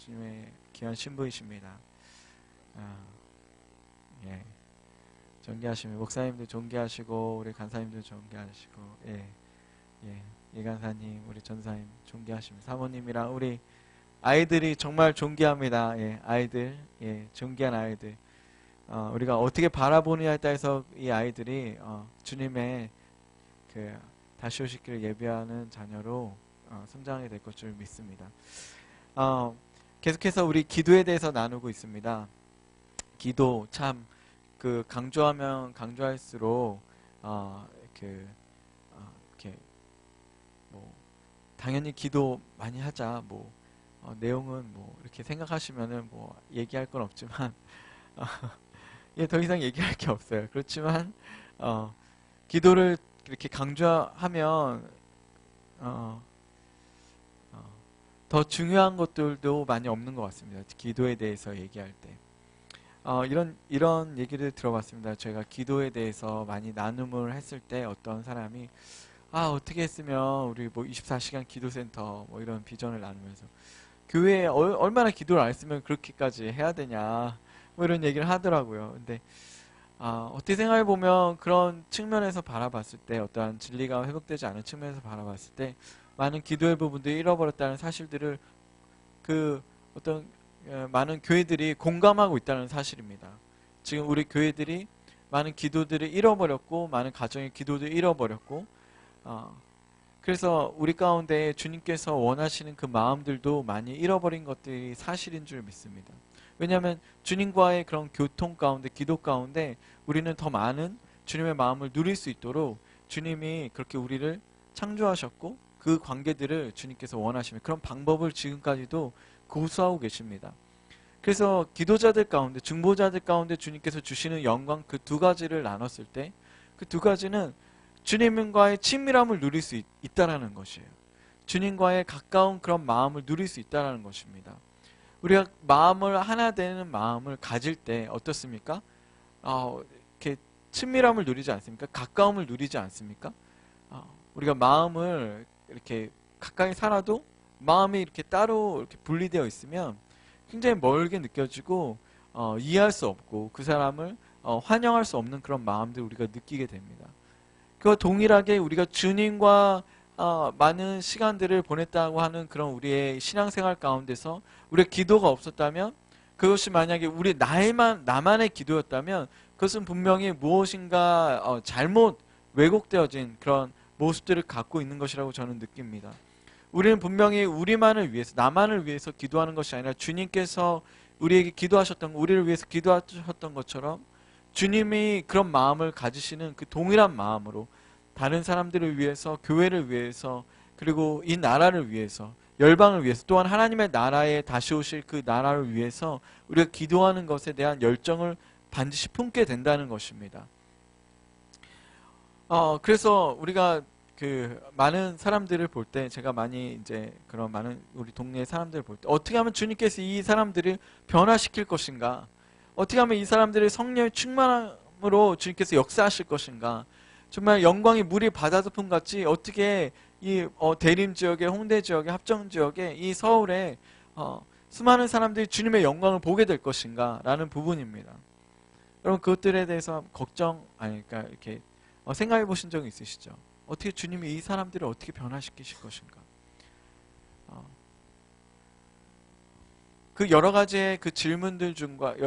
주님의 귀한 신부이십니다. 예. 존귀하시면 목사님도 존귀하시고 우리 간사님도 존귀하시고 예 간사님 우리 전사님 존귀하십니다. 사모님이랑 우리 아이들이 정말 존귀합니다. 예, 아이들 존귀한 아이들. 우리가 어떻게 바라보느냐에 따라서 이 아이들이 주님의 그 다시 오실 길을 예비하는 자녀로 성장하게 될 것 줄 믿습니다. 계속해서 우리 기도에 대해서 나누고 있습니다. 기도 참 그 강조하면 강조할수록 이렇게 뭐 당연히 기도 많이 하자 뭐 내용은 뭐 이렇게 생각하시면은 뭐 얘기할 건 없지만 예, 더 이상 얘기할 게 없어요. 그렇지만 기도를 이렇게 강조하면 더 중요한 것들도 많이 없는 것 같습니다. 기도에 대해서 얘기할 때 이런 얘기를 들어봤습니다. 제가 기도에 대해서 많이 나눔을 했을 때 어떤 사람이 어떻게 했으면 우리 뭐 24시간 기도센터 뭐 이런 비전을 나누면서 교회에 얼마나 기도를 안 했으면 그렇게까지 해야 되냐 뭐 이런 얘기를 하더라고요. 근데 어떻게 생각해 보면 그런 측면에서 바라봤을 때 어떠한 진리가 회복되지 않은 측면에서 바라봤을 때 많은 기도의 부분들이 잃어버렸다는 사실들을 많은 교회들이 공감하고 있다는 사실입니다. 지금 우리 교회들이 많은 기도들을 잃어버렸고 많은 가정의 기도들을 잃어버렸고 그래서 우리 가운데 주님께서 원하시는 그 마음들도 많이 잃어버린 것들이 사실인 줄 믿습니다. 왜냐하면 주님과의 그런 교통 가운데 기도 가운데 우리는 더 많은 주님의 마음을 누릴 수 있도록 주님이 그렇게 우리를 창조하셨고 그 관계들을 주님께서 원하시면 그런 방법을 지금까지도 고수하고 계십니다. 그래서 기도자들 가운데 중보자들 가운데 주님께서 주시는 영광 그 두 가지를 나눴을 때 그 두 가지는 주님과의 친밀함을 누릴 수 있다라는 것이에요. 주님과의 가까운 그런 마음을 누릴 수 있다라는 것입니다. 우리가 마음을 하나 되는 마음을 가질 때 어떻습니까? 이렇게 친밀함을 누리지 않습니까? 가까움을 누리지 않습니까? 우리가 마음을 이렇게 가까이 살아도 마음이 이렇게 따로 이렇게 분리되어 있으면 굉장히 멀게 느껴지고 이해할 수 없고 그 사람을 환영할 수 없는 그런 마음들을 우리가 느끼게 됩니다. 그와 동일하게 우리가 주님과 많은 시간들을 보냈다고 하는 그런 우리의 신앙생활 가운데서 우리의 기도가 없었다면 그것이 만약에 나만의 기도였다면 그것은 분명히 무엇인가 잘못 왜곡되어진 그런 모습들을 갖고 있는 것이라고 저는 느낍니다. 우리는 분명히 우리만을 위해서 나만을 위해서 기도하는 것이 아니라 주님께서 우리에게 기도하셨던 우리를 위해서 기도하셨던 것처럼 주님이 그런 마음을 가지시는 그 동일한 마음으로 다른 사람들을 위해서 교회를 위해서 그리고 이 나라를 위해서 열방을 위해서 또한 하나님의 나라에 다시 오실 그 나라를 위해서 우리가 기도하는 것에 대한 열정을 반드시 품게 된다는 것입니다. 그래서 우리가 많은 사람들을 볼 때 제가 많이 이제 그런 많은 우리 동네의 사람들을 볼 때 어떻게 하면 주님께서 이 사람들을 변화시킬 것인가? 어떻게 하면 이 사람들의 성령의 충만함으로 주님께서 역사하실 것인가? 정말 영광이 물이 바다덮음 같이 어떻게 이 대림 지역에 홍대 지역에 합정 지역에 이 서울에 수많은 사람들이 주님의 영광을 보게 될 것인가? 라는 부분입니다. 여러분 그것들에 대해서 그러니까 이렇게 생각해 보신 적이 있으시죠? 어떻게 주님이 이 사람들을 어떻게 변화시키실 것인가? 그 여러 가지의 그 질문들과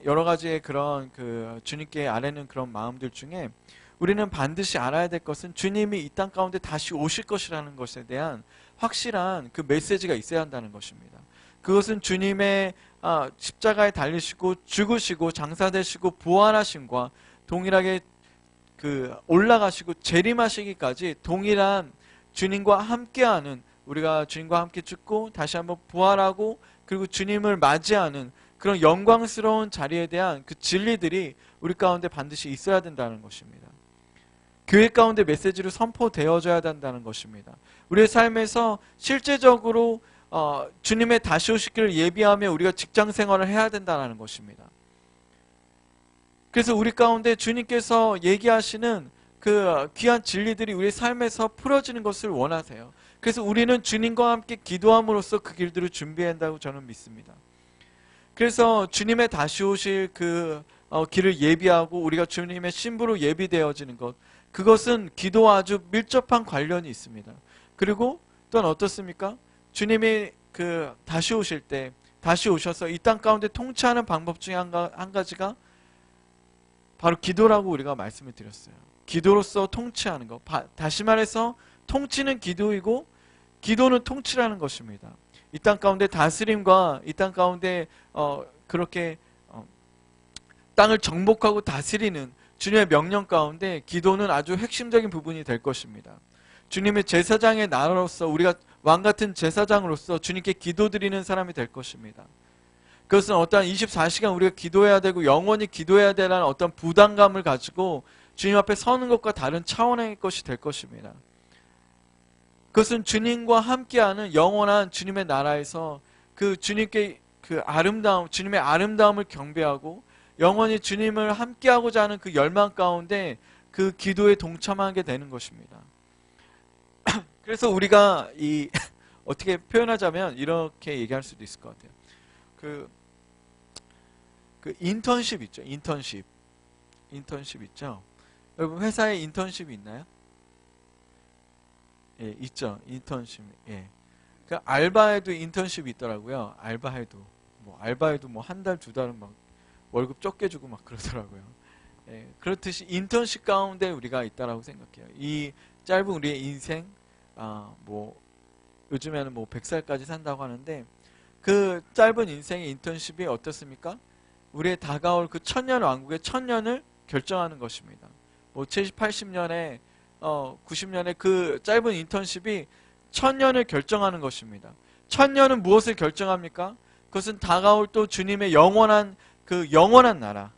여러 가지의 그런 그 주님께 아뢰는 그런 마음들 중에 우리는 반드시 알아야 될 것은 주님이 이 땅 가운데 다시 오실 것이라는 것에 대한 확실한 그 메시지가 있어야 한다는 것입니다. 그것은 주님의 십자가에 달리시고 죽으시고 장사되시고 부활하심과 동일하게 올라가시고 재림하시기까지 동일한 주님과 함께하는 우리가 주님과 함께 죽고 다시 한번 부활하고 그리고 주님을 맞이하는 그런 영광스러운 자리에 대한 그 진리들이 우리 가운데 반드시 있어야 된다는 것입니다. 교회 가운데 메시지로 선포되어져야 된다는 것입니다. 우리의 삶에서 실제적으로 주님의 다시 오시기를 예비하며 우리가 직장 생활을 해야 된다는 것입니다. 그래서 우리 가운데 주님께서 얘기하시는 그 귀한 진리들이 우리의 삶에서 풀어지는 것을 원하세요. 그래서 우리는 주님과 함께 기도함으로써 그 길들을 준비해야 한다고 저는 믿습니다. 그래서 주님의 다시 오실 그 길을 예비하고 우리가 주님의 신부로 예비되어지는 것, 그것은 기도와 아주 밀접한 관련이 있습니다. 그리고 또한 어떻습니까? 주님이 그 다시 오실 때, 다시 오셔서 이 땅 가운데 통치하는 방법 중에 한 가지가 바로 기도라고 우리가 말씀을 드렸어요. 기도로서 통치하는 것. 다시 말해서 통치는 기도이고 기도는 통치라는 것입니다. 이 땅 가운데 다스림과 이 땅 가운데 그렇게 땅을 정복하고 다스리는 주님의 명령 가운데 기도는 아주 핵심적인 부분이 될 것입니다. 주님의 제사장의 나라로서 우리가 왕같은 제사장으로서 주님께 기도드리는 사람이 될 것입니다. 그것은 어떠한 24시간 우리가 기도해야 되고 영원히 기도해야 되는 어떤 부담감을 가지고 주님 앞에 서는 것과 다른 차원의 것이 될 것입니다. 그것은 주님과 함께하는 영원한 주님의 나라에서 그 주님께 그 아름다움, 주님의 아름다움을 경배하고 영원히 주님을 함께하고자 하는 그 열망 가운데 그 기도에 동참하게 되는 것입니다. 그래서 우리가 어떻게 표현하자면 이렇게 얘기할 수도 있을 것 같아요. 그 인턴십 있죠. 인턴십 있죠. 여러분 회사에 인턴십이 있나요? 예, 있죠. 인턴십. 예. 그 알바에도 인턴십이 있더라고요. 알바에도 뭐 한 달, 두 달은 막 월급 적게 주고 막 그러더라고요. 예, 그렇듯이 인턴십 가운데 우리가 있다라고 생각해요. 이 짧은 우리의 인생, 뭐 요즘에는 뭐 100살까지 산다고 하는데 그 짧은 인생의 인턴십이 어떻습니까? 우리의 다가올 그 천년 왕국의 천년을 결정하는 것입니다. 뭐 70, 80년에 90년에 그 짧은 인턴십이 천년을 결정하는 것입니다. 천년은 무엇을 결정합니까? 그것은 다가올 또 주님의 영원한 나라,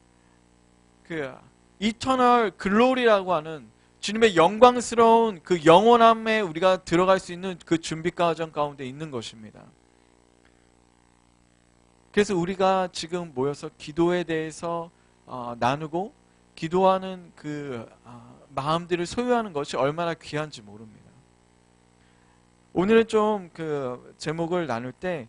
그 이터널 글로리라고 하는 주님의 영광스러운 그 영원함에 우리가 들어갈 수 있는 그 준비 과정 가운데 있는 것입니다. 그래서 우리가 지금 모여서 기도에 대해서 나누고 기도하는 그 마음들을 소유하는 것이 얼마나 귀한지 모릅니다. 오늘은 좀 그 제목을 나눌 때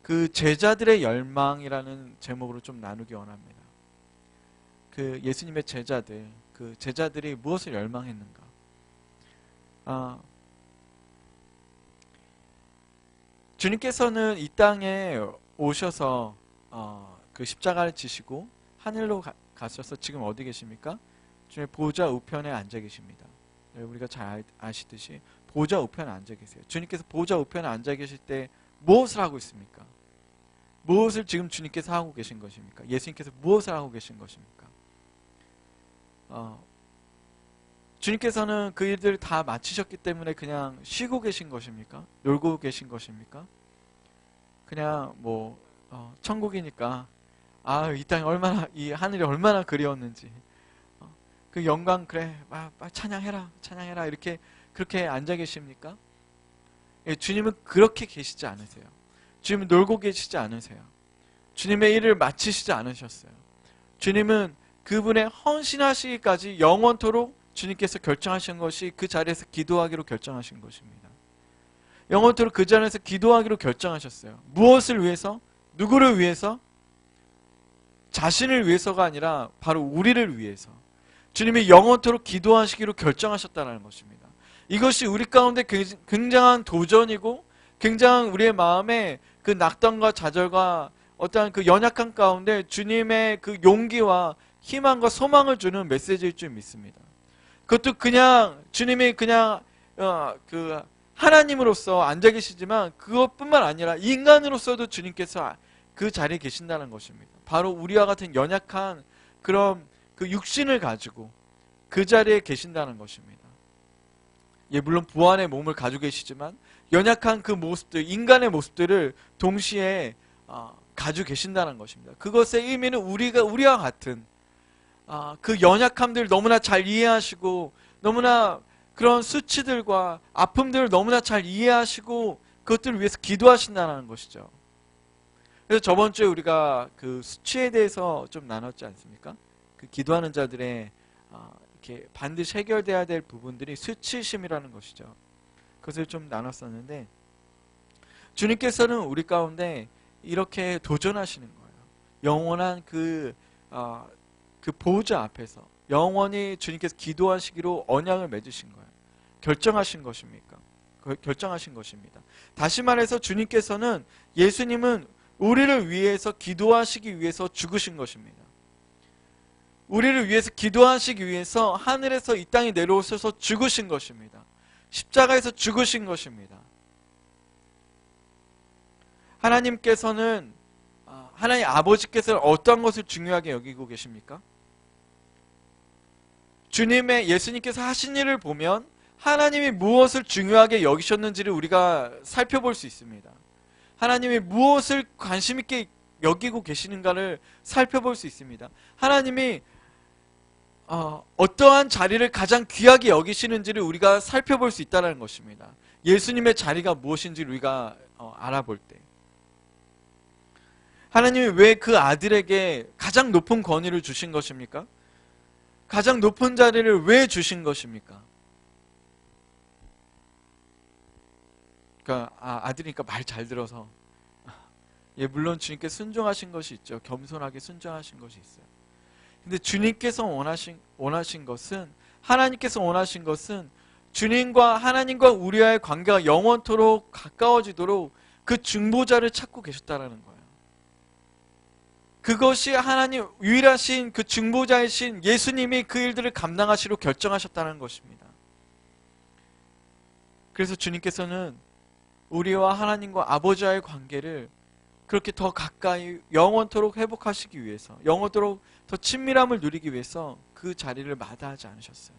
그 제자들의 열망이라는 제목으로 좀 나누기 원합니다. 그 예수님의 제자들, 그 제자들이 무엇을 열망했는가? 주님께서는 이 땅에 오셔서 그 십자가를 지시고 하늘로 가셔서 지금 어디 계십니까? 주님의 보좌 우편에 앉아 계십니다. 우리가 잘 아시듯이 보좌 우편에 앉아 계세요. 주님께서 보좌 우편에 앉아 계실 때 무엇을 하고 있습니까? 무엇을 지금 주님께서 하고 계신 것입니까? 예수님께서 무엇을 하고 계신 것입니까? 주님께서는 그 일들을 다 마치셨기 때문에 그냥 쉬고 계신 것입니까? 놀고 계신 것입니까? 그냥 뭐 천국이니까 이 땅이 얼마나, 이 하늘이 얼마나 그리웠는지 그 영광, 그래 찬양해라 이렇게 그렇게 앉아 계십니까? 예, 주님은 그렇게 계시지 않으세요. 주님은 놀고 계시지 않으세요. 주님의 일을 마치시지 않으셨어요. 주님은 그분의 헌신하시기까지 영원토록 주님께서 결정하신 것이 그 자리에서 기도하기로 결정하신 것입니다. 영원토록 그 자리에서 기도하기로 결정하셨어요. 무엇을 위해서? 누구를 위해서? 자신을 위해서가 아니라 바로 우리를 위해서 주님이 영원토록 기도하시기로 결정하셨다는 것입니다. 이것이 우리 가운데 굉장한 도전이고 굉장한 우리의 마음에 그 낙담과 좌절과 어떠한 그 연약한 가운데 주님의 그 용기와 희망과 소망을 주는 메시지일 줄 믿습니다. 그것도 그냥 주님이 그냥 그 하나님으로서 앉아 계시지만 그것뿐만 아니라 인간으로서도 주님께서 그 자리에 계신다는 것입니다. 바로 우리와 같은 연약한 그런 그 육신을 가지고 그 자리에 계신다는 것입니다. 예, 물론 부활의 몸을 가지고 계시지만 연약한 그 모습들, 인간의 모습들을 동시에 가지고 계신다는 것입니다. 그것의 의미는 우리와 같은 그 연약함들을 너무나 잘 이해하시고 너무나 그런 수치들과 아픔들을 너무나 잘 이해하시고 그것들을 위해서 기도하신다는 것이죠. 그래서 저번 주에 우리가 그 수치에 대해서 좀 나눴지 않습니까? 그 기도하는 자들의 이렇게 반드시 해결돼야 될 부분들이 수치심이라는 것이죠. 그것을 좀 나눴었는데, 주님께서는 우리 가운데 이렇게 도전하시는 거예요. 영원한 그 보좌 앞에서 영원히 주님께서 기도하시기로 언약을 맺으신 거예요. 결정하신 것입니까? 결정하신 것입니다. 다시 말해서 주님께서는, 예수님은 우리를 위해서 기도하시기 위해서 죽으신 것입니다. 우리를 위해서 기도하시기 위해서 하늘에서 이 땅에 내려오셔서 죽으신 것입니다. 십자가에서 죽으신 것입니다. 하나님께서는, 하나님 아버지께서는 어떠한 것을 중요하게 여기고 계십니까? 예수님께서 하신 일을 보면 하나님이 무엇을 중요하게 여기셨는지를 우리가 살펴볼 수 있습니다. 하나님이 무엇을 관심 있게 여기고 계시는가를 살펴볼 수 있습니다. 하나님이 어떠한 자리를 가장 귀하게 여기시는지를 우리가 살펴볼 수 있다는 것입니다. 예수님의 자리가 무엇인지를 우리가 알아볼 때, 하나님이 왜 그 아들에게 가장 높은 권위를 주신 것입니까? 가장 높은 자리를 왜 주신 것입니까? 그러니까 아들이니까 말 잘 들어서, 예, 물론 주님께 순종하신 것이 있죠. 겸손하게 순종하신 것이 있어요. 근데 주님께서 원하신 것은, 하나님께서 원하신 것은 하나님과 우리와의 관계가 영원토록 가까워지도록 그 중보자를 찾고 계셨다라는 거예요. 그것이 하나님 유일하신 그 중보자이신 예수님이 그 일들을 감당하시려 결정하셨다는 것입니다. 그래서 주님께서는 우리와 하나님과 아버지와의 관계를 그렇게 더 가까이 영원토록 회복하시기 위해서, 영원토록 더 친밀함을 누리기 위해서 그 자리를 마다하지 않으셨어요.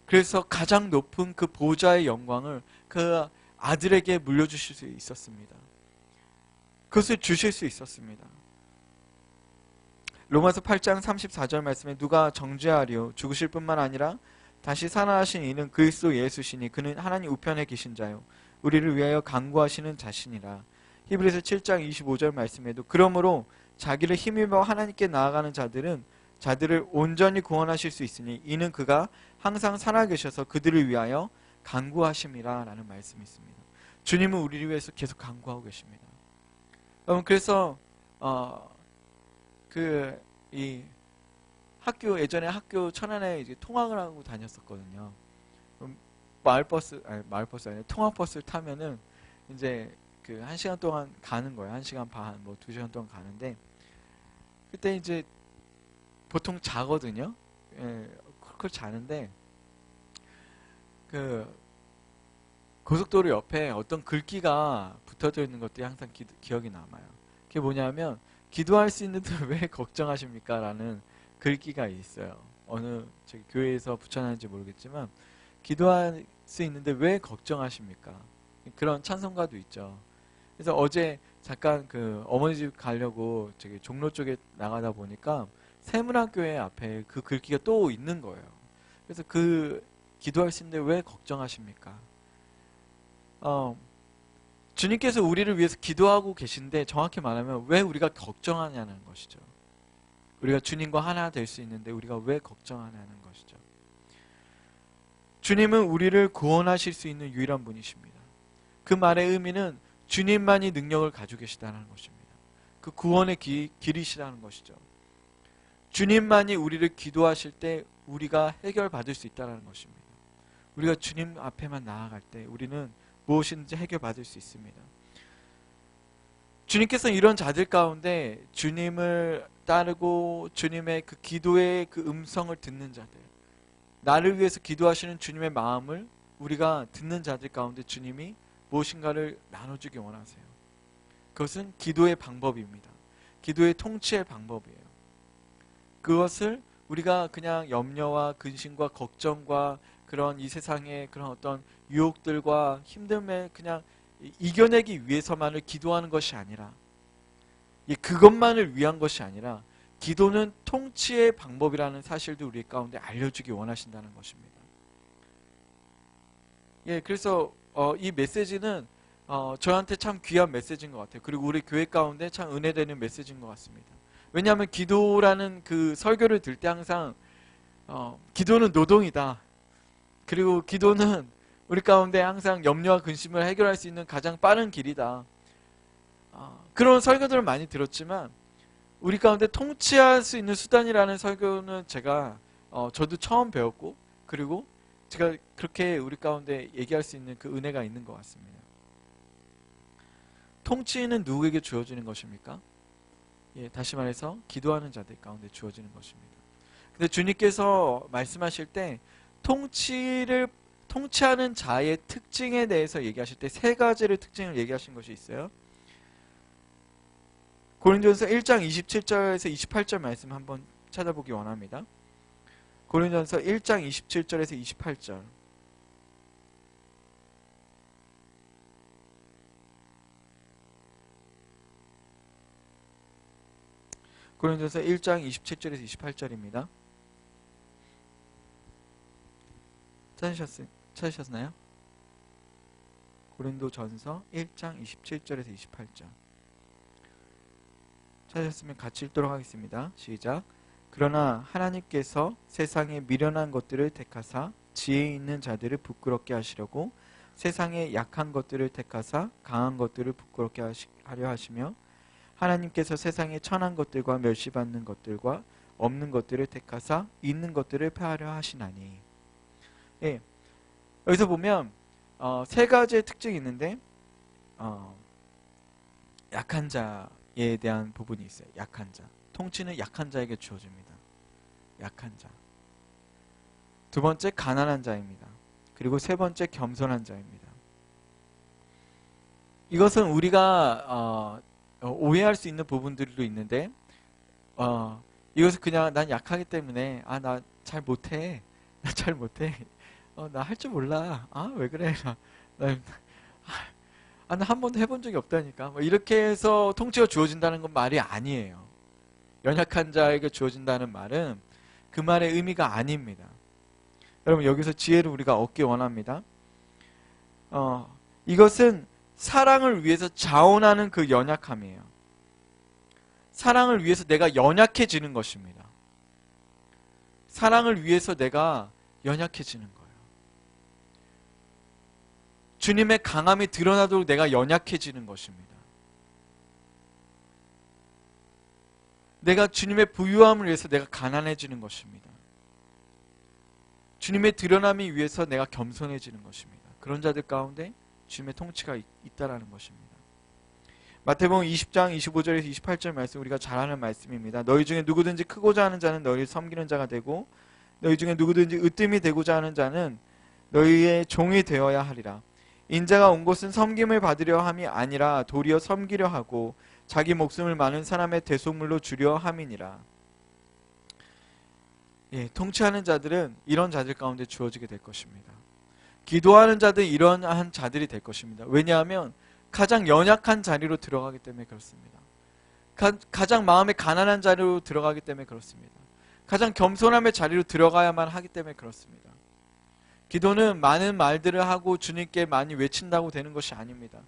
그래서 가장 높은 그 보좌의 영광을 그 아들에게 물려주실 수 있었습니다. 그것을 주실 수 있었습니다. 로마서 8장 34절 말씀에, 누가 정죄하리요? 죽으실 뿐만 아니라 다시 살아나신 이는 그리스도 예수시니 그는 하나님 우편에 계신 자요 우리를 위하여 간구하시는 자신이라. 히브리서 7장 25절 말씀에도, 그러므로 자기를 힘입어 하나님께 나아가는 자들을 온전히 구원하실 수 있으니 이는 그가 항상 살아계셔서 그들을 위하여 간구하심이라 라는 말씀이 있습니다. 주님은 우리를 위해서 계속 간구하고 계십니다. 여러분, 그래서 예전에 학교 천안에 이제 통학을 하고 다녔었거든요. 통학버스를 타면은 이제 그 1시간 동안 가는 거예요. 1시간 반, 2시간 동안 가는데, 그때 이제 보통 자거든요. 예, 쿨쿨 자는데, 그 고속도로 옆에 어떤 글귀가 붙어져 있는 것들이 항상 기억이 남아요. 그게 뭐냐면, 기도할 수 있는데 왜 걱정하십니까? 라는 글귀가 있어요. 어느 교회에서 붙여놨는지 모르겠지만, 기도할 수 있는데 왜 걱정하십니까? 그런 찬송가도 있죠. 그래서 어제 잠깐 어머니 집 가려고 종로 쪽에 나가다 보니까 세문학교회 앞에 그 글귀가 또 있는 거예요. 그래서 기도할 수 있는데 왜 걱정하십니까? 주님께서 우리를 위해서 기도하고 계신데, 정확히 말하면 왜 우리가 걱정하냐는 것이죠. 우리가 주님과 하나 될 수 있는데 우리가 왜 걱정하냐는 것이죠. 주님은 우리를 구원하실 수 있는 유일한 분이십니다. 그 말의 의미는 주님만이 능력을 가지고 계시다는 것입니다. 그 구원의 길이시라는 것이죠. 주님만이 우리를 기도하실 때 우리가 해결받을 수 있다는 것입니다. 우리가 주님 앞에만 나아갈 때 우리는 무엇인지 해결받을 수 있습니다. 주님께서는 이런 자들 가운데 주님을 따르고 주님의 그 기도의 그 음성을 듣는 자들, 나를 위해서 기도하시는 주님의 마음을 우리가 듣는 자들 가운데 주님이 무엇인가를 나눠주기 원하세요. 그것은 기도의 방법입니다. 기도의 통치의 방법이에요. 그것을 우리가 그냥 염려와 근심과 걱정과 그런 이 세상의 그런 어떤 유혹들과 힘듦에 그냥 이겨내기 위해서만을 기도하는 것이 아니라, 그것만을 위한 것이 아니라 기도는 통치의 방법이라는 사실도 우리 가운데 알려주기 원하신다는 것입니다. 그래서 이 메시지는 저한테 참 귀한 메시지인 것 같아요. 그리고 우리 교회 가운데 참 은혜되는 메시지인 것 같습니다. 왜냐하면 기도라는 그 설교를 들 때 항상 기도는 노동이다. 그리고 기도는 우리 가운데 항상 염려와 근심을 해결할 수 있는 가장 빠른 길이다. 그런 설교들을 많이 들었지만 우리 가운데 통치할 수 있는 수단이라는 설교는 저도 처음 배웠고, 그리고 제가 그렇게 우리 가운데 얘기할 수 있는 그 은혜가 있는 것 같습니다. 통치는 누구에게 주어지는 것입니까? 다시 말해서 기도하는 자들 가운데 주어지는 것입니다. 근데 주님께서 말씀하실 때 통치하는 자의 특징에 대해서 얘기하실 때 세 가지의 특징을 얘기하신 것이 있어요. 고린도전서 1장 27절에서 28절 말씀 한번 찾아보기 원합니다. 고린도전서 1장 27절에서 28절. 고린도전서 1장 27절에서 28절입니다. 찾으셨나요? 고린도전서 1장 27절에서 28절. 찾으셨으면 같이 읽도록 하겠습니다. 시작. 그러나 하나님께서 세상에 미련한 것들을 택하사 지혜 있는 자들을 부끄럽게 하시려고 세상에 약한 것들을 택하사 강한 것들을 부끄럽게 하려 하시며 하나님께서 세상에 천한 것들과 멸시받는 것들과 없는 것들을 택하사 있는 것들을 폐하려 하시나니. 여기서 보면 세 가지의 특징이 있는데 약한 자에 대한 부분이 있어요. 약한 자. 통치는 약한 자에게 주어집니다. 약한 자. 두 번째 가난한 자입니다. 그리고 세 번째 겸손한 자입니다. 이것은 우리가 오해할 수 있는 부분들도 있는데 이것은 그냥 난 약하기 때문에 나 잘 못해. 나 잘 못해. 나 할 줄 몰라. 왜 그래? 나 한 번도 해본 적이 없다니까. 이렇게 해서 통치가 주어진다는 건 말이 아니에요. 연약한 자에게 주어진다는 말은 그 말의 의미가 아닙니다. 여러분 여기서 지혜를 우리가 얻기 원합니다. 이것은 사랑을 위해서 자원하는 그 연약함이에요. 사랑을 위해서 내가 연약해지는 것입니다. 사랑을 위해서 내가 연약해지는 거예요. 주님의 강함이 드러나도록 내가 연약해지는 것입니다. 내가 주님의 부유함을 위해서 내가 가난해지는 것입니다. 주님의 드러남이 위해서 내가 겸손해지는 것입니다. 그런 자들 가운데 주님의 통치가 있다라는 것입니다. 마태복음 20장 25절에서 28절 말씀 우리가 잘 아는 말씀입니다. 너희 중에 누구든지 크고자 하는 자는 너희를 섬기는 자가 되고 너희 중에 누구든지 으뜸이 되고자 하는 자는 너희의 종이 되어야 하리라. 인자가 온 곳은 섬김을 받으려 함이 아니라 도리어 섬기려 하고 자기 목숨을 많은 사람의 대속물로 주려 함이니라. 통치하는 자들은 이런 자들 가운데 주어지게 될 것입니다. 기도하는 자들은 이러한 자들이 될 것입니다. 왜냐하면 가장 연약한 자리로 들어가기 때문에 그렇습니다. 가장 마음에 가난한 자리로 들어가기 때문에 그렇습니다. 가장 겸손함의 자리로 들어가야만 하기 때문에 그렇습니다. 기도는 많은 말들을 하고 주님께 많이 외친다고 되는 것이 아닙니다.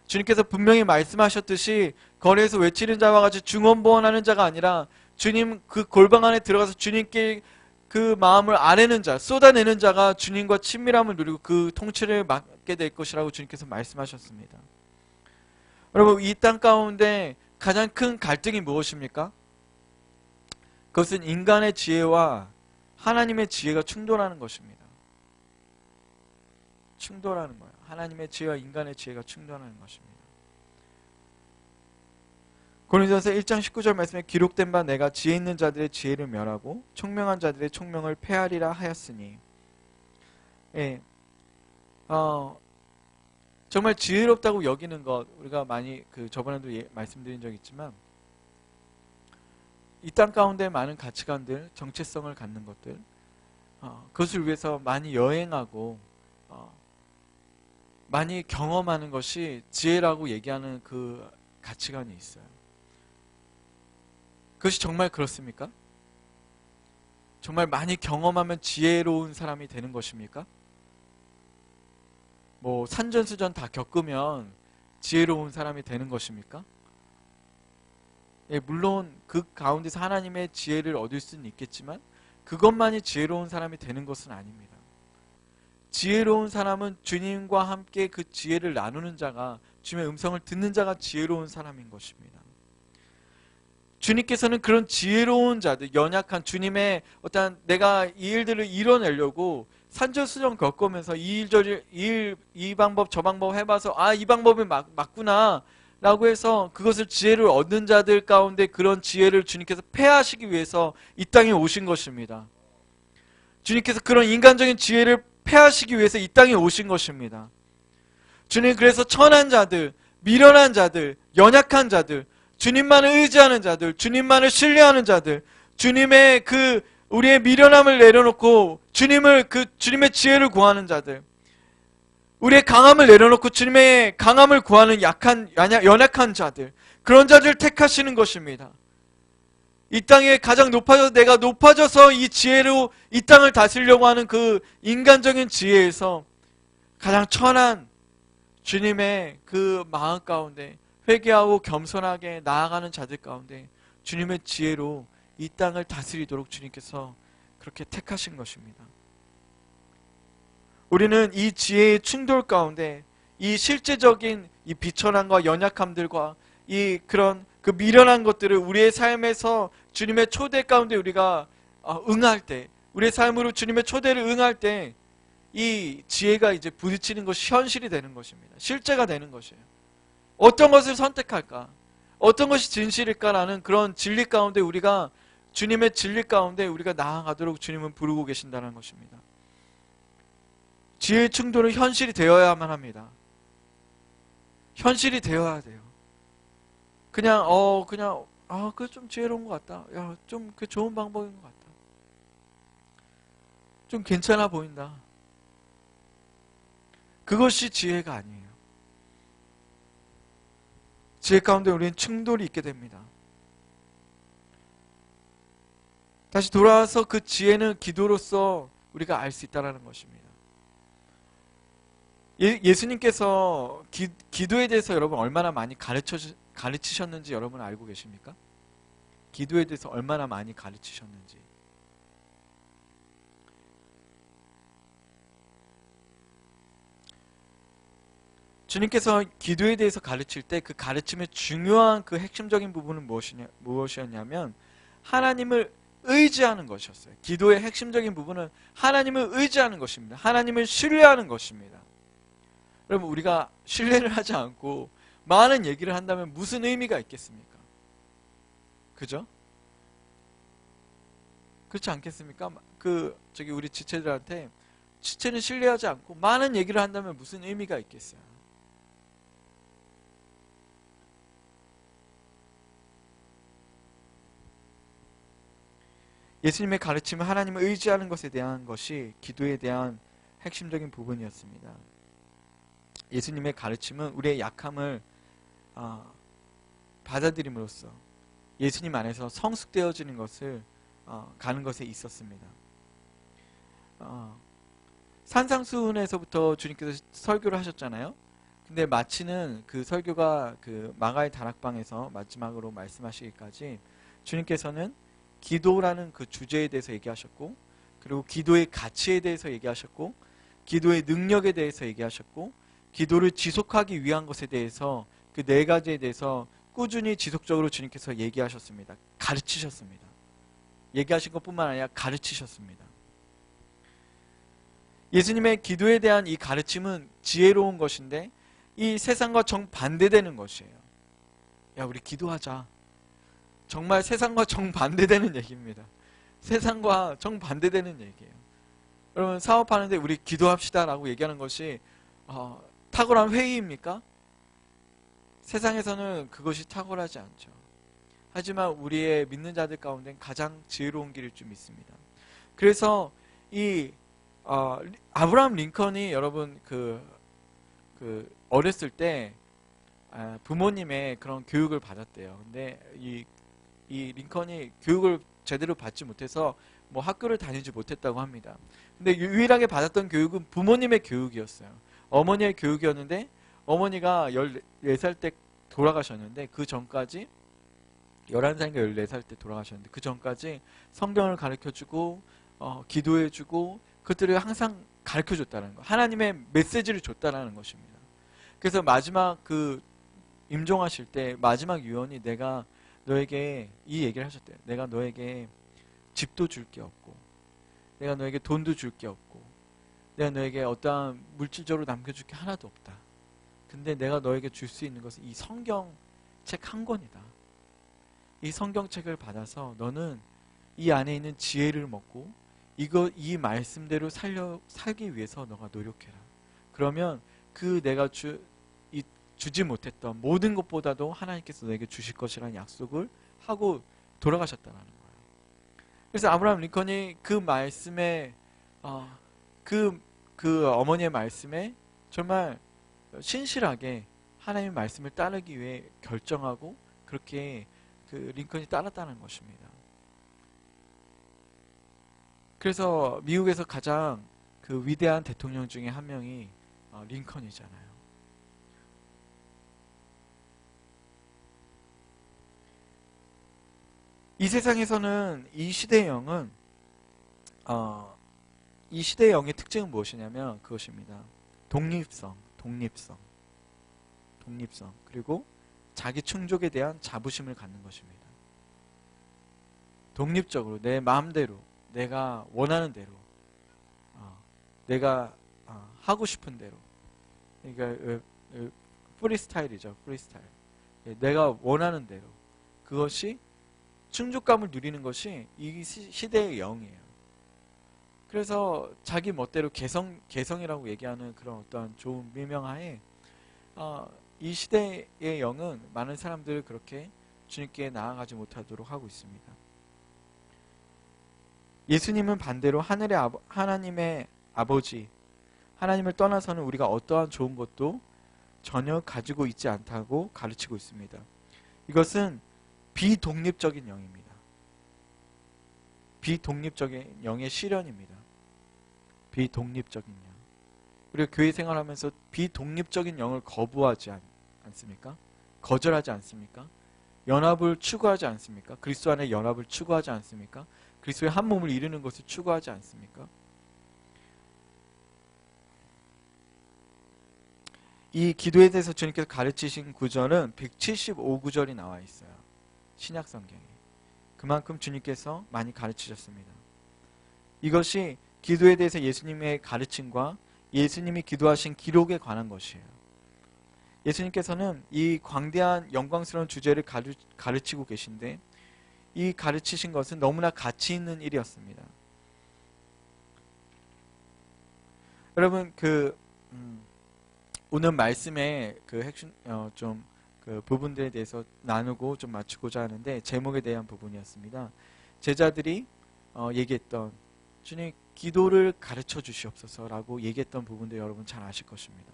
주님께서 분명히 말씀하셨듯이 거리에서 외치는 자와 같이 중언부언하는 자가 아니라 주님 그 골방 안에 들어가서 주님께 그 마음을 아뢰는 자, 쏟아내는 자가 주님과 친밀함을 누리고 그 통치를 맡게 될 것이라고 주님께서 말씀하셨습니다. 여러분 이 땅 가운데 가장 큰 갈등이 무엇입니까? 그것은 인간의 지혜와 하나님의 지혜가 충돌하는 것입니다. 충돌하는 거예요. 하나님의 지혜와 인간의 지혜가 충돌하는 것입니다. 고린도전서 1장 19절 말씀에 기록된 바 내가 지혜 있는 자들의 지혜를 멸하고 총명한 자들의 총명을 폐하리라 하였으니. 정말 지혜롭다고 여기는 것 우리가 많이 저번에도 말씀드린 적 있지만 이 땅 가운데 많은 가치관들, 정체성을 갖는 것들 그것을 위해서 많이 여행하고 많이 경험하는 것이 지혜라고 얘기하는 그 가치관이 있어요. 그것이 정말 그렇습니까? 정말 많이 경험하면 지혜로운 사람이 되는 것입니까? 산전수전 다 겪으면 지혜로운 사람이 되는 것입니까? 물론 그 가운데서 하나님의 지혜를 얻을 수는 있겠지만 그것만이 지혜로운 사람이 되는 것은 아닙니다. 지혜로운 사람은 주님과 함께 그 지혜를 나누는 자가, 주님의 음성을 듣는 자가 지혜로운 사람인 것입니다. 주님께서는 그런 지혜로운 자들, 연약한 주님의 어떤 내가 이 일들을 이뤄내려고 산전수전 겪으면서 이 방법 저 방법 해봐서 이 방법이 맞구나 라고 해서 그것을 지혜를 얻는 자들 가운데 그런 지혜를 주님께서 폐하시기 위해서 이 땅에 오신 것입니다. 주님께서 그런 인간적인 지혜를 폐하시기 위해서 이 땅에 오신 것입니다. 주님 그래서 천한 자들, 미련한 자들, 연약한 자들, 주님만을 의지하는 자들, 주님만을 신뢰하는 자들, 주님의 우리의 미련함을 내려놓고 주님의 지혜를 구하는 자들, 우리의 강함을 내려놓고 주님의 강함을 구하는 연약한 자들, 그런 자들을 택하시는 것입니다. 이 땅에 가장 내가 높아져서 이 지혜로 이 땅을 다스리려고 하는 그 인간적인 지혜에서 가장 천한 주님의 그 마음 가운데 회개하고 겸손하게 나아가는 자들 가운데 주님의 지혜로 이 땅을 다스리도록 주님께서 그렇게 택하신 것입니다. 우리는 이 지혜의 충돌 가운데 이 실제적인 이 비천함과 연약함들과 그런 그 미련한 것들을 우리의 삶에서 주님의 초대 가운데 우리가 응할 때, 우리의 삶으로 주님의 초대를 응할 때 이 지혜가 이제 부딪히는 것이 현실이 되는 것입니다. 실제가 되는 것이에요. 어떤 것을 선택할까? 어떤 것이 진실일까라는 그런 진리 가운데 우리가 주님의 진리 가운데 우리가 나아가도록 주님은 부르고 계신다는 것입니다. 지혜의 충돌은 현실이 되어야만 합니다. 현실이 되어야 돼요. 그냥 그거 좀 지혜로운 것 같다. 야, 좀 그 좋은 방법인 것 같다. 좀 괜찮아 보인다. 그것이 지혜가 아니에요. 지혜 가운데 우리는 충돌이 있게 됩니다. 다시 돌아와서 그 지혜는 기도로서 우리가 알 수 있다는 것입니다. 예수님께서 기도에 대해서 여러분 얼마나 많이 가르치셨는지 여러분 알고 계십니까? 기도에 대해서 얼마나 많이 가르치셨는지. 주님께서 기도에 대해서 가르칠 때 그 가르침의 중요한 그 핵심적인 부분은 무엇이었냐면 하나님을 의지하는 것이었어요. 기도의 핵심적인 부분은 하나님을 의지하는 것입니다. 하나님을 신뢰하는 것입니다. 여러분 우리가 신뢰를 하지 않고 많은 얘기를 한다면 무슨 의미가 있겠습니까? 그죠? 그렇지 않겠습니까? 우리 지체들한테 지체는 신뢰하지 않고 많은 얘기를 한다면 무슨 의미가 있겠어요? 예수님의 가르침은 하나님을 의지하는 것에 대한 것이 기도에 대한 핵심적인 부분이었습니다. 예수님의 가르침은 우리의 약함을 받아들임으로써 예수님 안에서 성숙되어지는 것을 가는 것에 있었습니다. 산상수훈에서부터 주님께서 설교를 하셨잖아요. 근데 마치는 그 설교가 그 마가의 다락방에서 마지막으로 말씀하시기까지 주님께서는 기도라는 그 주제에 대해서 얘기하셨고, 그리고 기도의 가치에 대해서 얘기하셨고, 기도의 능력에 대해서 얘기하셨고, 기도를 지속하기 위한 것에 대해서 그 네 가지에 대해서 꾸준히 지속적으로 주님께서 얘기하셨습니다. 가르치셨습니다. 얘기하신 것뿐만 아니라 가르치셨습니다. 예수님의 기도에 대한 이 가르침은 지혜로운 것인데 이 세상과 정반대되는 것이에요. 야, 우리 기도하자. 정말 세상과 정반대되는 얘기입니다. 세상과 정반대되는 얘기예요. 여러분 사업하는데 우리 기도합시다 라고 얘기하는 것이 탁월한 회의입니까? 세상에서는 그것이 탁월하지 않죠. 하지만 우리의 믿는 자들 가운데 가장 지혜로운 길일 줄 믿습니다. 그래서 아브라함 링컨이 여러분 어렸을 때 부모님의 그런 교육을 받았대요. 근데 이 링컨이 교육을 제대로 받지 못해서 뭐 학교를 다니지 못했다고 합니다. 근데 유일하게 받았던 교육은 부모님의 교육이었어요. 어머니의 교육이었는데 어머니가 14살 때 돌아가셨는데 그 전까지 11살인가 14살 때 돌아가셨는데 그 전까지 성경을 가르쳐주고 기도해주고 그것들을 항상 가르쳐줬다는 거. 하나님의 메시지를 줬다는 것입니다. 그래서 마지막 그 임종하실 때 마지막 유언이 내가 너에게 이 얘기를 하셨대요. 내가 너에게 집도 줄 게 없고 내가 너에게 돈도 줄 게 없고 내가 너에게 어떠한 물질적으로 남겨줄 게 하나도 없다. 근데 내가 너에게 줄 수 있는 것은 이 성경책 한 권이다. 이 성경책을 받아서 너는 이 안에 있는 지혜를 먹고 이 말씀대로 살기 위해서 너가 노력해라. 그러면 그 내가 주지 못했던 모든 것보다도 하나님께서 너에게 주실 것이라는 약속을 하고 돌아가셨다는 거예요. 그래서 아브라함 링컨이 그 말씀에 그 어머니의 말씀에 정말 신실하게 하나님의 말씀을 따르기 위해 결정하고 그렇게 그 링컨이 따랐다는 것입니다. 그래서 미국에서 가장 그 위대한 대통령 중에 한 명이 링컨이잖아요. 이 세상에서는 이 시대의 영은 이 시대의 영의 특징은 무엇이냐면 그것입니다. 독립성, 그리고 자기 충족에 대한 자부심을 갖는 것입니다. 독립적으로 내 마음대로 내가 원하는 대로 내가 하고 싶은 대로 그러니까 프리스타일이죠. 프리스타일. 내가 원하는 대로 그것이 충족감을 누리는 것이 이 시대의 영이에요. 그래서 자기 멋대로 개성이라고 얘기하는 그런 어떤 좋은 미명하에 이 시대의 영은 많은 사람들을 그렇게 주님께 나아가지 못하도록 하고 있습니다. 예수님은 반대로 하나님의 아버지 하나님을 떠나서는 우리가 어떠한 좋은 것도 전혀 가지고 있지 않다고 가르치고 있습니다. 이것은 비독립적인 영입니다. 비독립적인 영의 실현입니다. 비독립적인 영. 우리가 교회 생활하면서 비독립적인 영을 거부하지 않습니까? 거절하지 않습니까? 연합을 추구하지 않습니까? 그리스도 안에 연합을 추구하지 않습니까? 그리스도의 한 몸을 이루는 것을 추구하지 않습니까? 이 기도에 대해서 주님께서 가르치신 구절은 175구절이 나와 있어요. 신약 성경에. 그만큼 주님께서 많이 가르치셨습니다. 이것이 기도에 대해서 예수님의 가르침과 예수님이 기도하신 기록에 관한 것이에요. 예수님께서는 이 광대한 영광스러운 주제를 가르치고 계신데 이 가르치신 것은 너무나 가치 있는 일이었습니다. 여러분 오늘 말씀의 그 핵심 그 부분들에 대해서 나누고 좀 맞추고자 하는데 제목에 대한 부분이었습니다. 제자들이 얘기했던 주님 기도를 가르쳐 주시옵소서라고 얘기했던 부분들 여러분 잘 아실 것입니다.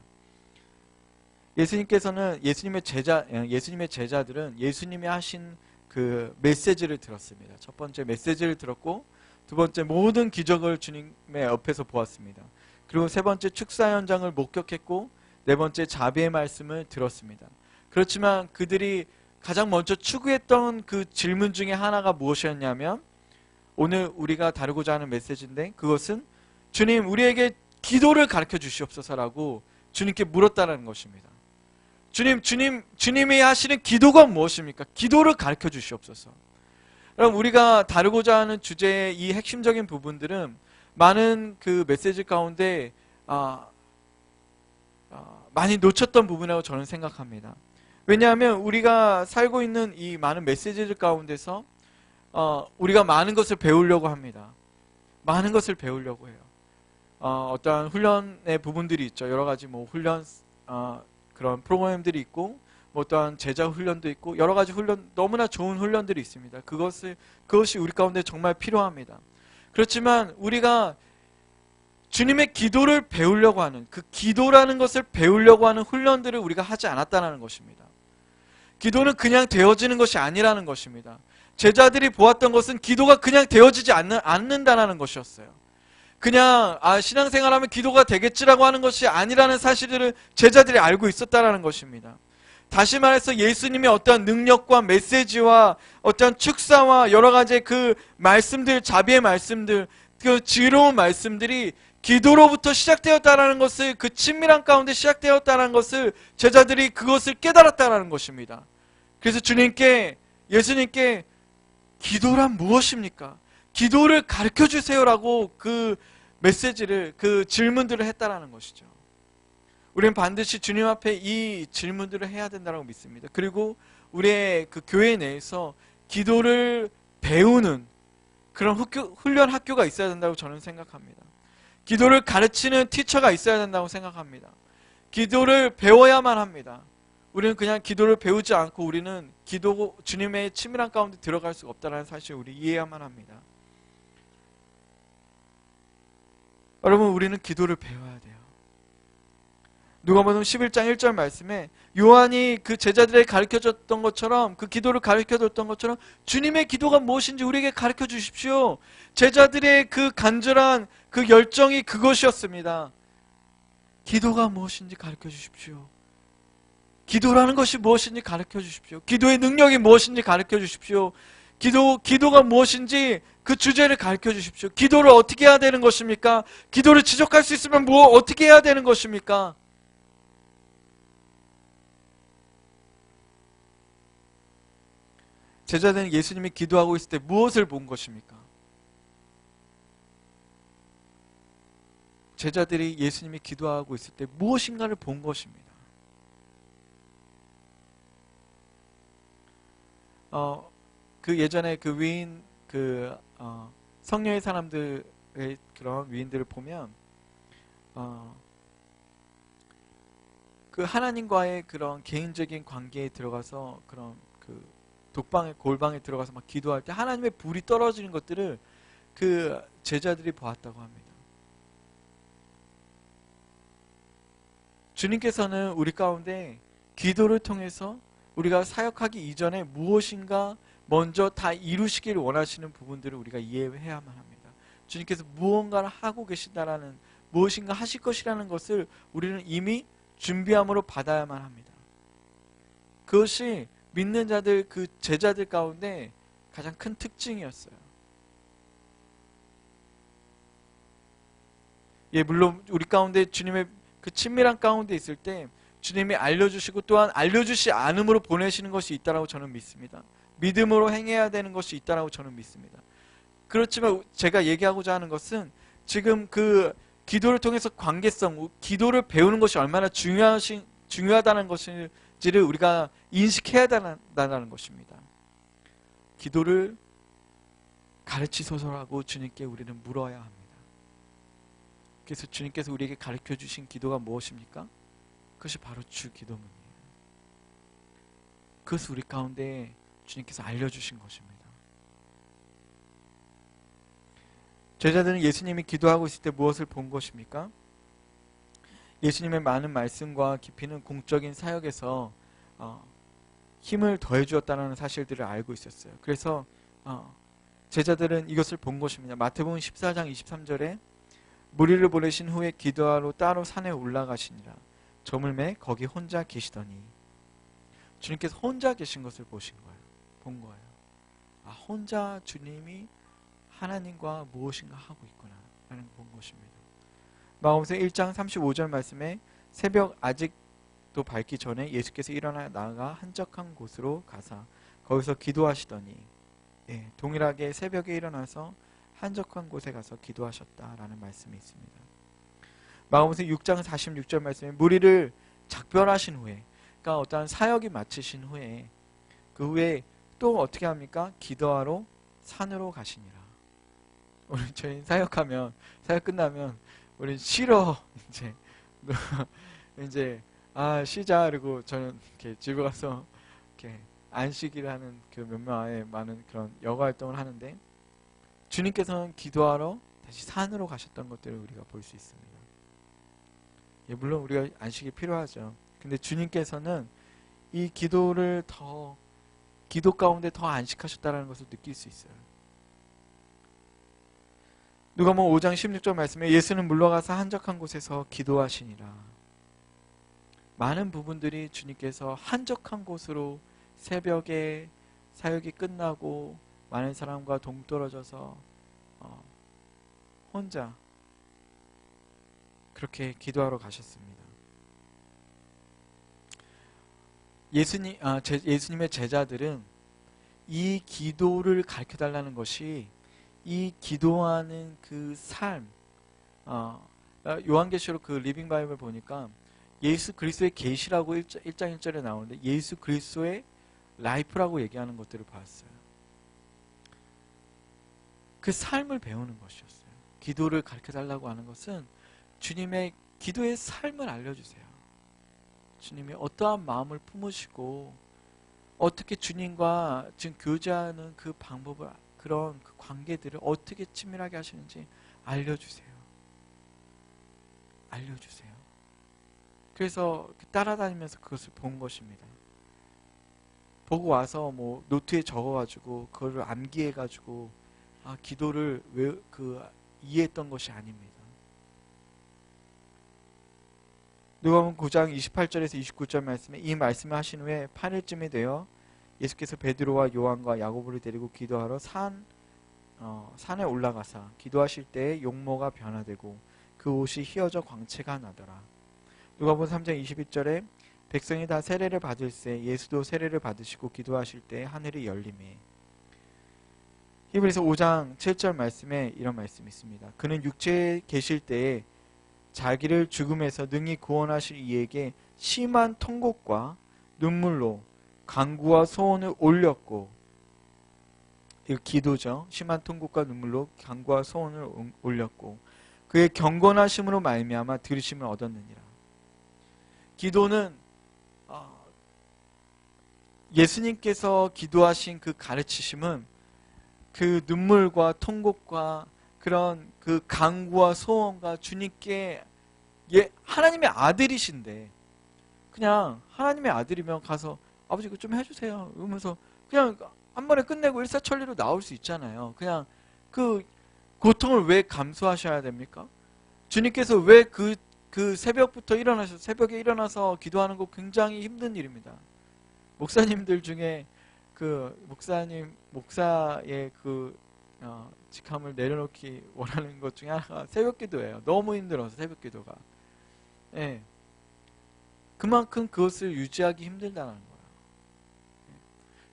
예수님께서는 예수님의 제자들은 예수님이 하신 그 메시지를 들었습니다. 첫 번째 메시지를 들었고 두 번째 모든 기적을 주님의 옆에서 보았습니다. 그리고 세 번째 축사 현장을 목격했고 네 번째 자비의 말씀을 들었습니다. 그렇지만 그들이 가장 먼저 추구했던 그 질문 중에 하나가 무엇이었냐면 오늘 우리가 다루고자 하는 메시지인데 그것은 주님 우리에게 기도를 가르쳐 주시옵소서라고 주님께 물었다는 것입니다. 주님이 하시는 기도가 무엇입니까? 기도를 가르쳐 주시옵소서. 여러분 우리가 다루고자 하는 주제의 이 핵심적인 부분들은 많은 그 메시지 가운데 많이 놓쳤던 부분이라고 저는 생각합니다. 왜냐하면 우리가 살고 있는 이 많은 메시지들 가운데서 우리가 많은 것을 배우려고 합니다. 많은 것을 배우려고 해요. 어떠한 훈련의 부분들이 있죠. 여러 가지 뭐 훈련 그런 프로그램들이 있고 뭐 어떠한 제자 훈련도 있고 여러 가지 훈련 너무나 좋은 훈련들이 있습니다. 그것이 우리 가운데 정말 필요합니다. 그렇지만 우리가 주님의 기도를 배우려고 하는 그 기도라는 것을 배우려고 하는 훈련들을 우리가 하지 않았다는 것입니다. 기도는 그냥 되어지는 것이 아니라는 것입니다. 제자들이 보았던 것은 기도가 그냥 되어지지 않는다는 것이었어요. 그냥 신앙생활하면 기도가 되겠지라고 하는 것이 아니라는 사실을 제자들이 알고 있었다는 것입니다. 다시 말해서 예수님의 어떠한 능력과 메시지와 어떠한 축사와 여러 가지 그 말씀들, 자비의 말씀들, 그 지혜로운 말씀들이 기도로부터 시작되었다라는 것을, 그 친밀한 가운데 시작되었다는 것을 제자들이 그것을 깨달았다라는 것입니다. 그래서 예수님께 기도란 무엇입니까? 기도를 가르쳐 주세요라고 그 메시지를, 그 질문들을 했다라는 것이죠. 우리는 반드시 주님 앞에 이 질문들을 해야 된다고 믿습니다. 그리고 우리의 그 교회 내에서 기도를 배우는 그런 훈련 학교가 있어야 된다고 저는 생각합니다. 기도를 가르치는 티처가 있어야 된다고 생각합니다. 기도를 배워야만 합니다. 우리는 그냥 기도를 배우지 않고 우리는 주님의 친밀한 가운데 들어갈 수가 없다는 사실을 우리 이해해야만 합니다. 여러분, 우리는 기도를 배워야 돼요. 누가복음 11장 1절 말씀에 요한이 그 제자들에게 가르쳐줬던 것처럼, 그 기도를 가르쳐줬던 것처럼 주님의 기도가 무엇인지 우리에게 가르쳐 주십시오. 제자들의 그 간절한 그 열정이 그것이었습니다. 기도가 무엇인지 가르쳐 주십시오. 기도라는 것이 무엇인지 가르쳐 주십시오. 기도의 능력이 무엇인지 가르쳐 주십시오. 기도가 무엇인지 그 주제를 가르쳐 주십시오. 기도를 어떻게 해야 되는 것입니까? 기도를 지속할 수 있으면 어떻게 해야 되는 것입니까? 제자들은 예수님이 기도하고 있을 때 무엇을 본 것입니까? 제자들이 예수님이 기도하고 있을 때 무엇인가를 본 것입니다. 그 예전에 그 위인, 성녀의 사람들의 그런 위인들을 보면, 그 하나님과의 그런 개인적인 관계에 들어가서 그런 그 골방에 들어가서 막 기도할 때 하나님의 불이 떨어지는 것들을 그 제자들이 보았다고 합니다. 주님께서는 우리 가운데 기도를 통해서 우리가 사역하기 이전에 무엇인가 먼저 다 이루시기를 원하시는 부분들을 우리가 이해해야만 합니다. 주님께서 무언가를 하고 계신다라는, 무엇인가 하실 것이라는 것을 우리는 이미 준비함으로 받아야만 합니다. 그것이 믿는 자들, 그 제자들 가운데 가장 큰 특징이었어요. 예, 물론 우리 가운데 주님의 그 친밀한 가운데 있을 때 주님이 알려주시고 또한 알려주시 않음으로 보내시는 것이 있다고 저는 믿습니다. 믿음으로 행해야 되는 것이 있다고 저는 믿습니다. 그렇지만 제가 얘기하고자 하는 것은 지금 그 기도를 통해서 관계성, 기도를 배우는 것이 얼마나 중요하다는 것인지를 우리가 인식해야 된다는 것입니다. 기도를 가르치소서라고 주님께 우리는 물어야 합니다. 그래서 주님께서 우리에게 가르쳐 주신 기도가 무엇입니까? 그것이 바로 주 기도문이에요. 그것을 우리 가운데 주님께서 알려주신 것입니다. 제자들은 예수님이 기도하고 있을 때 무엇을 본 것입니까? 예수님의 많은 말씀과 깊이는 공적인 사역에서 힘을 더해 주었다는 사실들을 알고 있었어요. 그래서 제자들은 이것을 본 것입니다. 마태복음 14장 23절에 무리를 보내신 후에 기도하러 따로 산에 올라가시니라. 저물매 거기 혼자 계시더니, 주님께서 혼자 계신 것을 본 거예요. 혼자 주님이 하나님과 무엇인가 하고 있구나 라는 걸 본 것입니다. 마가복음 1장 35절 말씀에 새벽 아직도 밝기 전에 예수께서 일어나 나아가 한적한 곳으로 가사 거기서 기도하시더니, 동일하게 새벽에 일어나서 한적한 곳에 가서 기도하셨다라는 말씀이 있습니다. 마가복음 6장 46절 말씀에 무리를 작별하신 후에, 그러니까 어떠한 사역이 마치신 후에, 그 후에 또 어떻게 합니까? 기도하러 산으로 가시니라. 우리 저희 사역 끝나면 우리 쉬러 이제 쉬자, 그리고 저는 이렇게 집에 가서 이렇게 안식일을 하는 그 몇 명의 많은 그런 여가 활동을 하는데, 주님께서는 기도하러 다시 산으로 가셨던 것들을 우리가 볼 수 있습니다. 물론 우리가 안식이 필요하죠. 근데 주님께서는 이 기도 가운데 더 안식하셨다는 것을 느낄 수 있어요. 누가복음 5장 16절 말씀에 예수는 물러가서 한적한 곳에서 기도하시니라. 많은 부분들이 주님께서 한적한 곳으로 새벽에 사역이 끝나고 많은 사람과 동떨어져서 혼자 그렇게 기도하러 가셨습니다. 예수님의 제자들은 이 기도를 가르쳐 달라는 것이 이 기도하는 그 삶, 요한계시록 그 리빙 바이블 보니까 예수 그리스도의 계시라고 1장 1절에 나오는데 예수 그리스도의 라이프라고 얘기하는 것들을 봤어요. 그 삶을 배우는 것이었어요. 기도를 가르쳐 달라고 하는 것은 주님의 기도의 삶을 알려주세요. 주님이 어떠한 마음을 품으시고 어떻게 주님과 지금 교제하는 그 방법을, 그런 그 관계들을 어떻게 친밀하게 하시는지 알려주세요. 알려주세요. 그래서 따라다니면서 그것을 본 것입니다. 보고 와서 뭐 노트에 적어가지고 그거를 암기해가지고 기도를 이해했던 것이 아닙니다. 누가복음 9장 28절에서 29절 말씀에 이 말씀을 하신 후에 8일쯤이 되어 예수께서 베드로와 요한과 야고보를 데리고 기도하러 산에 올라가사 기도하실 때에 용모가 변화되고 그 옷이 휘어져 광채가 나더라. 누가복음 3장 21절에 백성이 다 세례를 받을새 예수도 세례를 받으시고 기도하실 때 하늘이 열리매. 히브리서 5장 7절 말씀에 이런 말씀이 있습니다. 그는 육체에 계실 때에 자기를 죽음에서 능히 구원하실 이에게 심한 통곡과 눈물로 간구와 소원을 올렸고, 이거 기도죠. 심한 통곡과 눈물로 간구와 소원을 올렸고 그의 경건하심으로 말미암아 들으심을 얻었느니라. 기도는 예수님께서 기도하신 그 가르치심은 그 눈물과 통곡과 그런 그 간구와 소원과 주님께 하나님의 아들이신데 그냥 하나님의 아들이면 가서 아버지 이거 좀 해주세요 이러면서 그냥 한 번에 끝내고 일사천리로 나올 수 있잖아요. 그냥 그 고통을 왜 감수하셔야 됩니까? 주님께서 왜 그 새벽부터 새벽에 일어나서 기도하는 거 굉장히 힘든 일입니다. 목사님들 중에 그 목사의 그 직함을 내려놓기 원하는 것 중에 하나가 새벽 기도예요. 너무 힘들어서 새벽 기도가. 예. 그만큼 그것을 유지하기 힘들다는 거예요.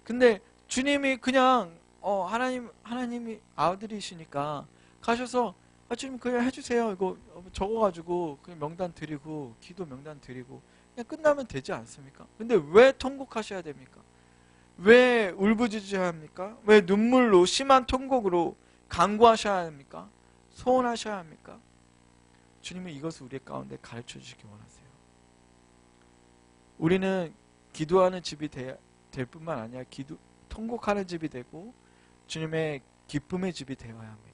근데 주님이 그냥 하나님이 아들이시니까 가셔서 주님 그냥 해주세요. 이거 적어가지고 그냥 명단 드리고 기도 명단 드리고 그냥 끝나면 되지 않습니까? 근데 왜 통곡하셔야 됩니까? 왜 울부짖어야 합니까? 왜 눈물로 심한 통곡으로 간구하셔야 합니까? 소원하셔야 합니까? 주님은 이것을 우리 가운데 가르쳐 주시기 원하세요. 우리는 기도하는 집이 될 뿐만 아니라 통곡하는 집이 되고 주님의 기쁨의 집이 되어야 합니다.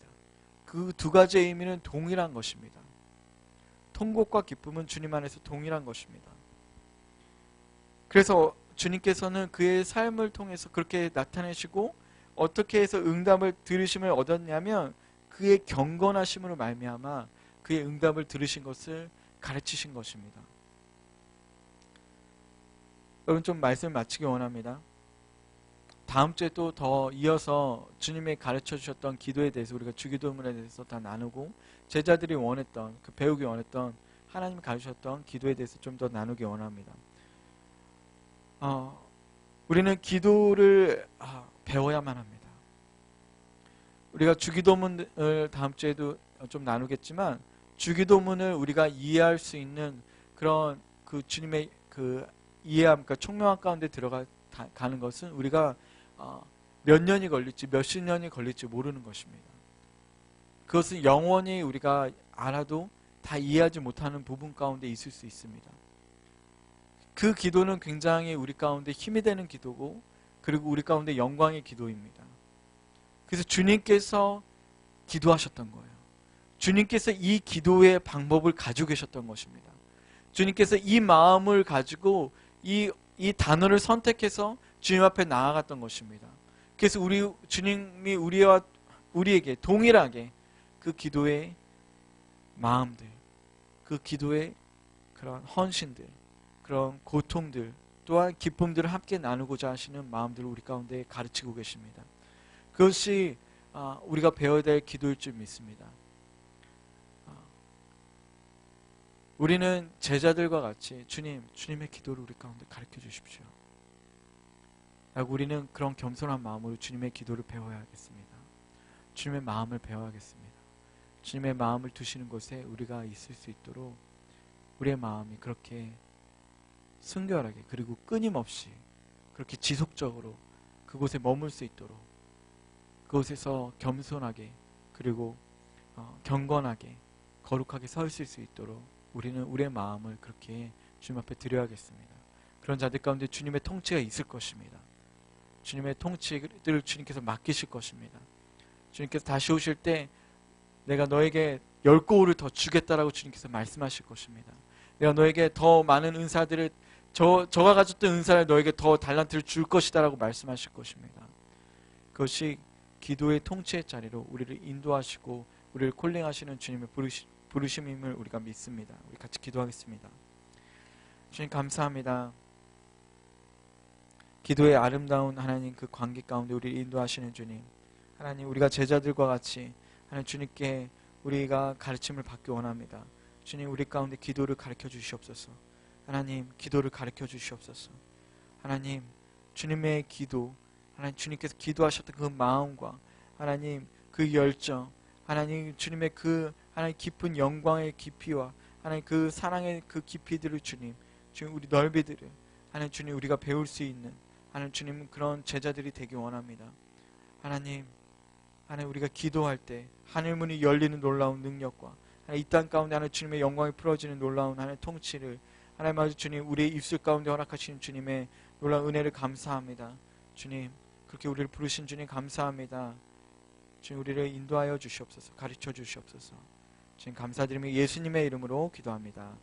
그 두 가지의 의미는 동일한 것입니다. 통곡과 기쁨은 주님 안에서 동일한 것입니다. 그래서 주님께서는 그의 삶을 통해서 그렇게 나타내시고 어떻게 해서 응답을 들으심을 얻었냐면 그의 경건하심으로 말미암아 그의 응답을 들으신 것을 가르치신 것입니다. 여러분 좀 말씀을 마치기 원합니다. 다음 주에 또 더 이어서 주님이 가르쳐 주셨던 기도에 대해서 우리가 주기도문에 대해서 다 나누고 제자들이 원했던 배우기 원했던 하나님이 가르치셨던 기도에 대해서 좀 더 나누기 원합니다. 우리는 기도를 배워야만 합니다. 우리가 주기도문을 다음 주에도 좀 나누겠지만 주기도문을 우리가 이해할 수 있는 그런 그 주님의 그 이해함, 그러니까 총명함 가운데 들어가는 것은 우리가 몇 년이 걸릴지 몇십 년이 걸릴지 모르는 것입니다. 그것은 영원히 우리가 알아도 다 이해하지 못하는 부분 가운데 있을 수 있습니다. 그 기도는 굉장히 우리 가운데 힘이 되는 기도고 그리고 우리 가운데 영광의 기도입니다. 그래서 주님께서 기도하셨던 거예요. 주님께서 이 기도의 방법을 가지고 계셨던 것입니다. 주님께서 이 마음을 가지고 이 단어를 선택해서 주님 앞에 나아갔던 것입니다. 그래서 주님이 우리에게 동일하게 그 기도의 마음들, 그 기도의 그런 헌신들, 그런 고통들 또한 기쁨들을 함께 나누고자 하시는 마음들을 우리 가운데 가르치고 계십니다. 그것이 우리가 배워야 될 기도일 줄 믿습니다. 우리는 제자들과 같이 주님의 기도를 우리 가운데 가르쳐 주십시오. 우리는 그런 겸손한 마음으로 주님의 기도를 배워야겠습니다. 주님의 마음을 배워야겠습니다. 주님의 마음을 두시는 곳에 우리가 있을 수 있도록 우리의 마음이 그렇게 순결하게 그리고 끊임없이 그렇게 지속적으로 그곳에 머물 수 있도록 그곳에서 겸손하게 그리고 경건하게 거룩하게 서 있을 수 있도록 우리는 우리의 마음을 그렇게 주님 앞에 드려야겠습니다. 그런 자들 가운데 주님의 통치가 있을 것입니다. 주님의 통치를 주님께서 맡기실 것입니다. 주님께서 다시 오실 때 내가 너에게 10고울을 더 주겠다라고 주님께서 말씀하실 것입니다. 내가 너에게 더 많은 은사들을 저가 가졌던 은사를 너에게 더 달란트를 줄 것이다 라고 말씀하실 것입니다. 그것이 기도의 통치의 자리로 우리를 인도하시고 우리를 콜링하시는 주님의 부르심임을 우리가 믿습니다. 우리 같이 기도하겠습니다. 주님 감사합니다. 기도의 아름다운 하나님 그 관계 가운데 우리를 인도하시는 주님, 하나님 우리가 제자들과 같이 하나님 주님께 우리가 가르침을 받기 원합니다. 주님 우리 가운데 기도를 가르쳐 주시옵소서. 하나님 기도를 가르쳐 주시옵소서. 하나님 주님의 기도, 하나님 주님께서 기도하셨던 그 마음과 하나님 그 열정, 하나님 주님의 그 하나님 깊은 영광의 깊이와 하나님 그 사랑의 그 깊이들을 주님 우리 넓이들을 하나님 주님 우리가 배울 수 있는 하나님 주님 그런 제자들이 되기 원합니다. 하나님 우리가 기도할 때 하늘문이 열리는 놀라운 능력과 이 땅 가운데 하나님 주님의 영광이 풀어지는 놀라운 하나님 통치를 하나님 아버지 주님 우리의 입술 가운데 허락하시는 주님의 놀라운 은혜를 감사합니다. 주님 그렇게 우리를 부르신 주님 감사합니다. 주님 우리를 인도하여 주시옵소서. 가르쳐 주시옵소서. 주님 감사드리며 예수님의 이름으로 기도합니다.